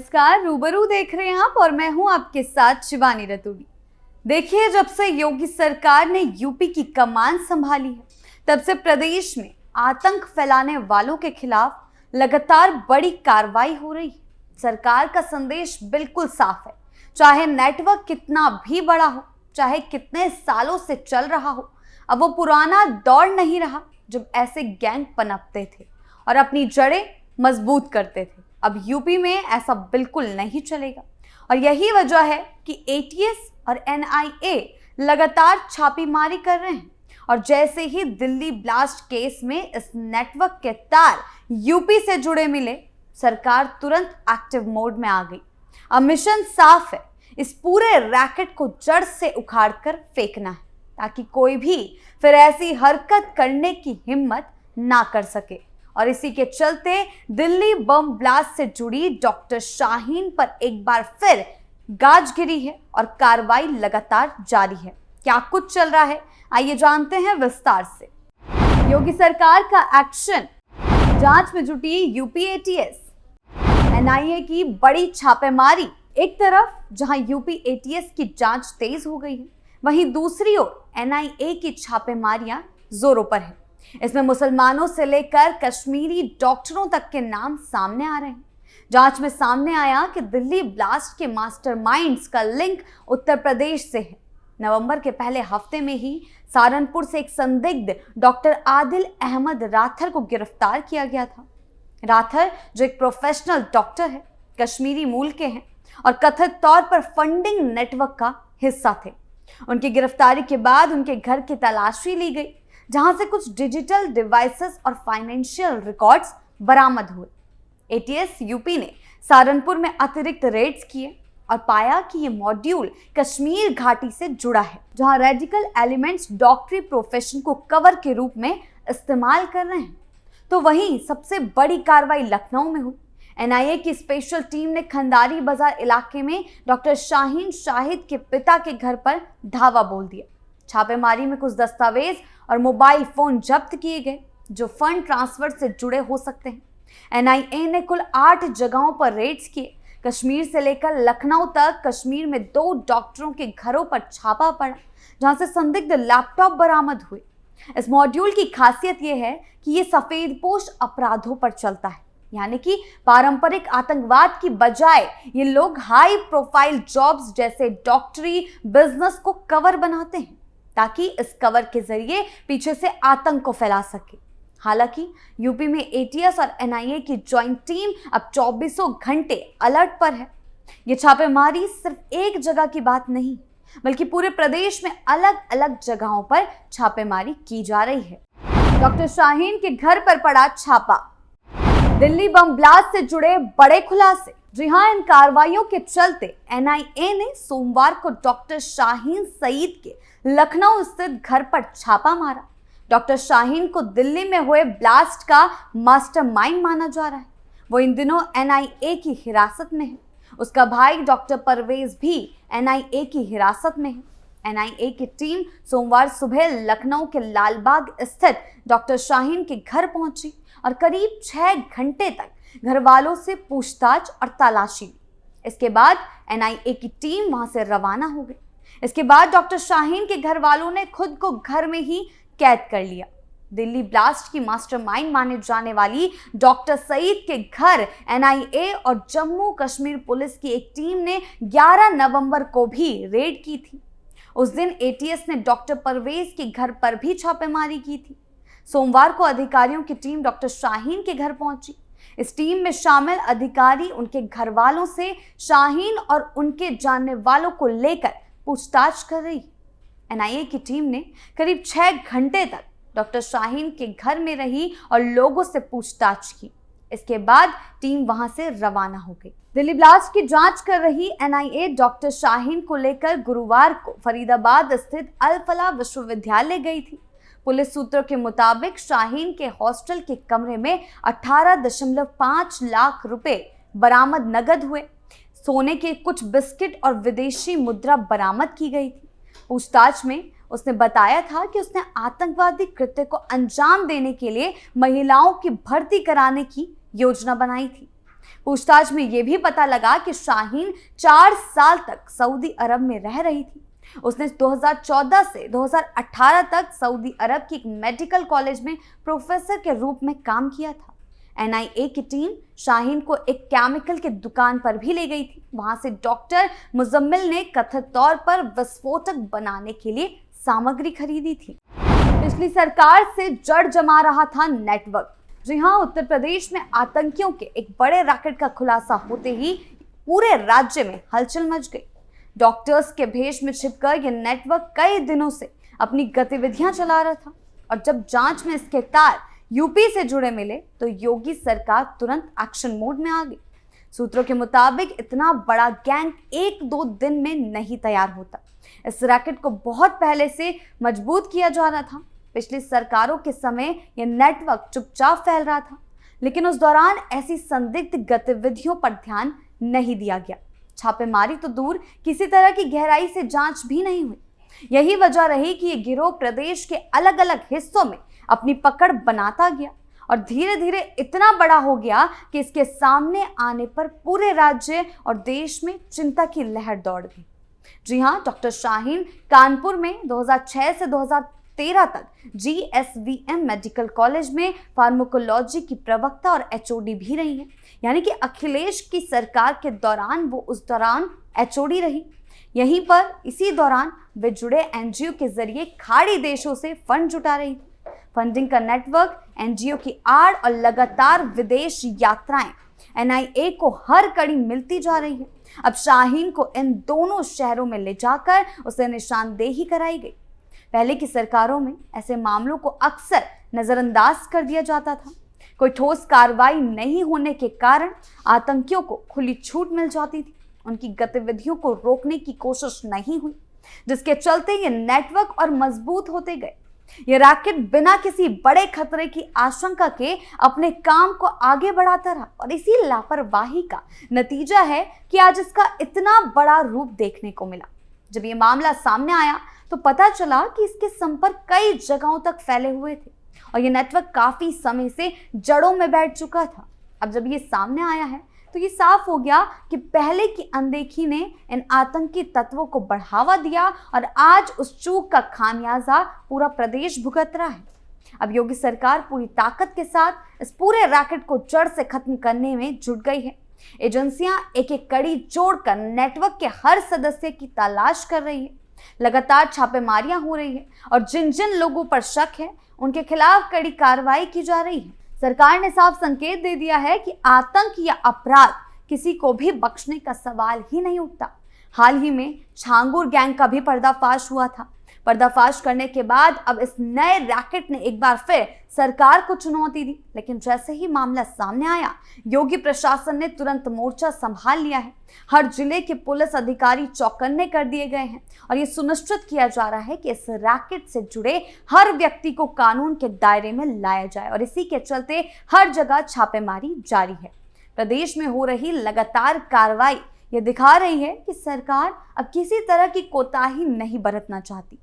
नमस्कार, रूबरू देख रहे हैं आप और मैं हूं आपके साथ शिवानी रतूड़ी। देखिए, जब से योगी सरकार ने यूपी की कमान संभाली है, तब से प्रदेश में आतंक फैलाने वालों के खिलाफ लगातार बड़ी कार्रवाई हो रही है। सरकार का संदेश बिल्कुल साफ है, चाहे नेटवर्क कितना भी बड़ा हो, चाहे कितने सालों से चल रहा हो, अब वो पुराना दौर नहीं रहा जब ऐसे गैंग पनपते थे और अपनी जड़ें मजबूत करते थे। अब यूपी में ऐसा बिल्कुल नहीं चलेगा और यही वजह है कि एटीएस और एनआईए लगातार छापेमारी कर रहे हैं। और जैसे ही दिल्ली ब्लास्ट केस में इस नेटवर्क के तार यूपी से जुड़े मिले, सरकार तुरंत एक्टिव मोड में आ गई। अब मिशन साफ है, इस पूरे रैकेट को जड़ से उखाड़कर फेंकना है ताकि कोई भी फिर ऐसी हरकत करने की हिम्मत ना कर सके। और इसी के चलते दिल्ली बम ब्लास्ट से जुड़ी डॉक्टर शाहीन पर एक बार फिर गाज गिरी है और कार्रवाई लगातार जारी है। क्या कुछ चल रहा है, आइए जानते हैं विस्तार से। योगी सरकार का एक्शन, जांच में जुटी यूपी एटीएस, एनआईए की बड़ी छापेमारी। एक तरफ जहां यूपी एटीएस की जांच तेज हो गई है, वहीं दूसरी ओर एनआईए की छापेमारियां जोरों पर है। इसमें मुसलमानों से लेकर कश्मीरी डॉक्टरों तक के नाम सामने आ रहे हैं। जांच में सामने आया कि दिल्ली ब्लास्ट के मास्टरमाइंड्स का लिंक उत्तर प्रदेश से है। नवंबर के पहले हफ्ते में ही सहारनपुर से एक संदिग्ध डॉक्टर आदिल अहमद राथर को गिरफ्तार किया गया था। राथर, जो एक प्रोफेशनल डॉक्टर है, कश्मीरी मूल के हैं और कथित तौर पर फंडिंग नेटवर्क का हिस्सा थे। उनकी गिरफ्तारी के बाद उनके घर की तलाशी ली गई, जहां से कुछ डिजिटल डिवाइसेस और फाइनेंशियल रिकॉर्ड्स बरामद हुए। एटीएस यूपी ने सहारनपुर में अतिरिक्त रेड्स किए और पाया कि ये मॉड्यूल कश्मीर घाटी से जुड़ा है, जहां रेडिकल एलिमेंट्स डॉक्टरी प्रोफेशन को कवर के रूप में इस्तेमाल कर रहे हैं। तो वहीं सबसे बड़ी कार्रवाई लखनऊ में हुई। एनआईए की स्पेशल टीम ने खंडारी बाजार इलाके में डॉक्टर शाहीन शाहिद के पिता के घर पर धावा बोल दिया। छापेमारी में कुछ दस्तावेज और मोबाइल फोन जब्त किए गए जो फंड ट्रांसफर से जुड़े हो सकते हैं। एनआईए ने कुल 8 जगहों पर रेड्स किए। कश्मीर से लेकर लखनऊ तक कश्मीर में 2 डॉक्टरों के घरों पर छापा पड़ा, जहां से संदिग्ध लैपटॉप बरामद हुए। इस मॉड्यूल की खासियत यह है कि ये सफेदपोश अपराधों पर चलता है, यानी कि पारंपरिक आतंकवाद की बजाय ये लोग हाई प्रोफाइल जॉब्स जैसे डॉक्टरी बिजनेस को कवर बनाते हैं ताकि इस कवर के जरिए पीछे से आतंक को फैला सके। हालांकि यूपी में एटीएस और एनआईए की ज्वाइंट टीम अब 24 घंटे अलर्ट पर है। ये छापेमारी सिर्फ एक जगह की बात नहीं, बल्कि पूरे प्रदेश में अलग अलग जगहों पर छापेमारी की जा रही है। डॉक्टर शाहीन के घर पर पड़ा छापा, दिल्ली बम ब्लास्ट से जुड़े बड़े खुलासे। जी हां, इन कार्रवाइयों के चलते एनआईए ने सोमवार को डॉक्टर शाहीन सईद के लखनऊ स्थित घर पर छापा मारा। डॉक्टर शाहीन को दिल्ली में हुए ब्लास्ट का मास्टरमाइंड माना जा रहा है। वो इन दिनों एनआईए की हिरासत में है। उसका भाई डॉक्टर परवेज भी एनआईए की हिरासत में है। एनआईए की टीम सोमवार सुबह लखनऊ के लालबाग स्थित डॉक्टर शाहीन के घर पहुंची और करीब 6 घंटे तक घर वालों से पूछताछ और तलाशी ली। इसके बाद एनआईए की टीम वहां से रवाना हो गई। इसके बाद डॉक्टर शाहीन के घर वालों ने खुद को घर में ही कैद कर लिया। दिल्ली ब्लास्ट की मास्टरमाइंड माने जाने वाली डॉक्टर सईद के घर एनआईए और जम्मू कश्मीर पुलिस की एक टीम ने 11 नवंबर को भी रेड की थी। उस दिन एटीएस ने डॉक्टर परवेज के घर पर भी छापेमारी की थी। सोमवार को अधिकारियों की टीम डॉक्टर शाहीन के घर पहुंची। इस टीम में शामिल अधिकारी उनके घर वालों से शाहीन और उनके जानने वालों को लेकर पूछताछ कर रही। एनआईए की टीम ने करीब 6 घंटे तक डॉक्टर शाहीन के घर में रही और लोगों से पूछताछ की। इसके बाद टीम वहां से रवाना हो गई। दिल्ली ब्लास्ट की जांच कर रही एनआईए डॉक्टर शाहीन को लेकर गुरुवार को फरीदाबाद स्थित अल फलाह विश्वविद्यालय गई थी। पुलिस सूत्रों के मुताबिक शाहीन के हॉस्टल के कमरे में 18.5 लाख रुपए बरामद नगद हुए। सोने के कुछ बिस्किट और विदेशी मुद्रा बरामद की गई थी। पूछताछ में उसने बताया था कि उसने आतंकवादी कृत्य को अंजाम देने के लिए महिलाओं की भर्ती कराने की योजना बनाई थी। पूछताछ में यह भी पता लगा कि शाहीन 4 साल तक सऊदी अरब में रह रही थी। उसने 2014 से 2018 तक सऊदी अरब की एक मेडिकल कॉलेज में प्रोफेसर के रूप में काम किया था। एनआईए की टीम शाहीन को एक केमिकल की दुकान पर भी ले गई थी। वहां से डॉक्टर मुजम्मिल ने कथित तौर पर विस्फोटक बनाने के लिए सामग्री खरीदी थी। पिछली सरकार से जड़ जमा रहा था नेटवर्क। जी हां, उत्तर प्रदेश में आतंकियों के एक बड़े रैकेट का खुलासा होते ही पूरे राज्य में हलचल मच गई। डॉक्टर्स के भेष में छिपकर यह नेटवर्क कई दिनों से अपनी गतिविधियां चला रहा था और जब जांच में इसके तार यूपी से जुड़े मिले तो योगी सरकार तुरंत एक्शन मोड में आ गई। सूत्रों के मुताबिक इतना बड़ा गैंग 1-2 दिन में नहीं तैयार होता। इस रैकेट को बहुत पहले से मजबूत किया जा रहा था। पिछली सरकारों के समय यह नेटवर्क चुपचाप फैल रहा था, लेकिन उस दौरान ऐसी संदिग्ध गतिविधियों पर ध्यान नहीं दिया गया। छापेमारी तो दूर, किसी तरह की गहराई से जांच भी नहीं हुई। यही वजह रही कि यह गिरोह प्रदेश के अलग अलग हिस्सों में अपनी पकड़ बनाता गया और धीरे धीरे इतना बड़ा हो गया कि इसके सामने आने पर पूरे राज्य और देश में चिंता की लहर दौड़ गई। जी हां, डॉक्टर शाहीन कानपुर में 2006 से 2013 तक GSVM मेडिकल कॉलेज में फार्माकोलॉजी की प्रवक्ता और HOD भी रही है। यानी कि अखिलेश की सरकार के दौरान वो उस दौरान HOD रही। यहीं पर इसी दौरान वे जुड़े NGO के जरिए खाड़ी देशों से फंड जुटा रही थी। फंडिंग का नेटवर्क, NGO की आड़ और लगातार विदेश यात्राएं NIA को हर कड़ी मिलती जा रही है। अब शाहीन को इन दोनों शहरों में ले जाकर उसे निशानदेही कराई गई। पहले की सरकारों में ऐसे मामलों को अक्सर नजरअंदाज कर दिया जाता था। कोई ठोस कार्रवाई नहीं होने के कारण आतंकियों को खुली छूट मिल जाती थी। उनकी गतिविधियों को रोकने की कोशिश नहीं हुई, जिसके चलते ये नेटवर्क और मजबूत होते गए। ये रैकेट बिना किसी बड़े खतरे की आशंका के अपने काम को आगे बढ़ाता रहा और इसी लापरवाही का नतीजा है कि आज इसका इतना बड़ा रूप देखने को मिला। जब ये मामला सामने आया तो पता चला कि इसके संपर्क कई जगहों तक फैले हुए थे और ये नेटवर्क काफी समय से जड़ों में बैठ चुका था। अब जब ये सामने आया है तो ये साफ हो गया कि पहले की अनदेखी ने इन आतंकी तत्वों को बढ़ावा दिया और आज उस चूक का खामियाजा पूरा प्रदेश भुगत रहा है। अब योगी सरकार पूरी ताकत के साथ इस पूरे रैकेट को जड़ से खत्म करने में जुट गई है। एजेंसियां एक एक कड़ी जोड़कर नेटवर्क के हर सदस्य की तलाश कर रही है। लगातार छापेमारियां हो रही है और जिन जिन लोगों पर शक है उनके खिलाफ कड़ी कार्रवाई की जा रही है। सरकार ने साफ संकेत दे दिया है कि आतंक या अपराध किसी को भी बख्शने का सवाल ही नहीं उठता। हाल ही में छांगुर गैंग का भी पर्दाफाश हुआ था। पर्दाफाश करने के बाद अब इस नए रैकेट ने एक बार फिर सरकार को चुनौती दी, लेकिन जैसे ही मामला सामने आया योगी प्रशासन ने तुरंत मोर्चा संभाल लिया है। हर जिले के पुलिस अधिकारी चौकन्ने कर दिए गए हैं और ये सुनिश्चित किया जा रहा है कि इस रैकेट से जुड़े हर व्यक्ति को कानून के दायरे में लाया जाए और इसी के चलते हर जगह छापेमारी जारी है। प्रदेश में हो रही लगातार कार्रवाई ये दिखा रही है कि सरकार अब किसी तरह की कोताही नहीं बरतना चाहती।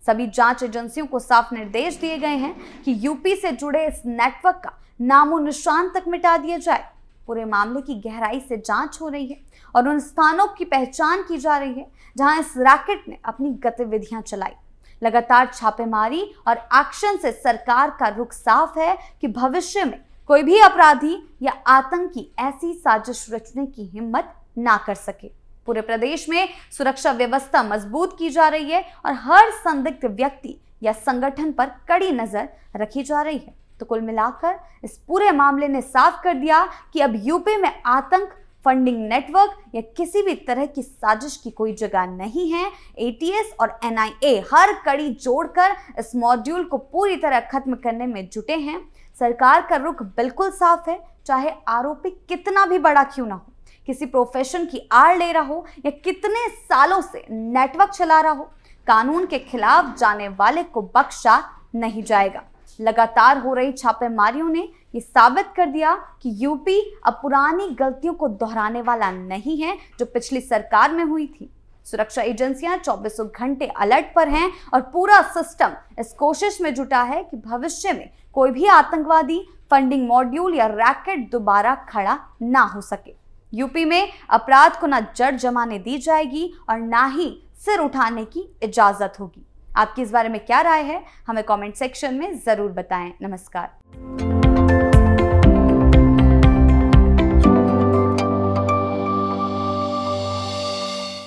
सभी जांच एजेंसियों को साफ निर्देश दिए गए हैं कि यूपी से जुड़े इस नेटवर्क का नामो निशान तक मिटा दिया जाए। पूरे मामले की गहराई से जांच हो रही है और उन स्थानों की पहचान की जा रही है जहां इस रैकेट ने अपनी गतिविधियां चलाई। लगातार छापेमारी और एक्शन से सरकार का रुख साफ है कि भविष्य में कोई भी अपराधी या आतंकी ऐसी साजिश रचने की हिम्मत ना कर सके। पूरे प्रदेश में सुरक्षा व्यवस्था मजबूत की जा रही है और हर संदिग्ध व्यक्ति या संगठन पर कड़ी नजर रखी जा रही है। तो कुल मिलाकर इस पूरे मामले ने साफ कर दिया कि अब यूपी में आतंक, फंडिंग नेटवर्क या किसी भी तरह की साजिश की कोई जगह नहीं है। ATS और NIA हर कड़ी जोड़कर इस मॉड्यूल को पूरी तरह खत्म करने में जुटे हैं। सरकार का रुख बिल्कुल साफ है, चाहे आरोपी कितना भी बड़ा क्यों ना हो, किसी प्रोफेशन की आड़ ले रहा हो या कितने सालों से नेटवर्क चला रहा हो, कानून के खिलाफ जाने वाले को बख्शा नहीं जाएगा। लगातार हो रही छापेमारियों ने ये साबित कर दिया कि यूपी अब पुरानी गलतियों को दोहराने वाला नहीं है जो पिछली सरकार में हुई थी। सुरक्षा एजेंसियां 24 घंटे अलर्ट पर हैं और पूरा सिस्टम इस कोशिश में जुटा है कि भविष्य में कोई भी आतंकवादी फंडिंग मॉड्यूल या रैकेट दोबारा खड़ा ना हो सके। यूपी में अपराध को ना जड़ जमाने दी जाएगी और ना ही सिर उठाने की इजाजत होगी। आपकी इस बारे में क्या राय है, हमें कमेंट सेक्शन में जरूर बताएं। नमस्कार।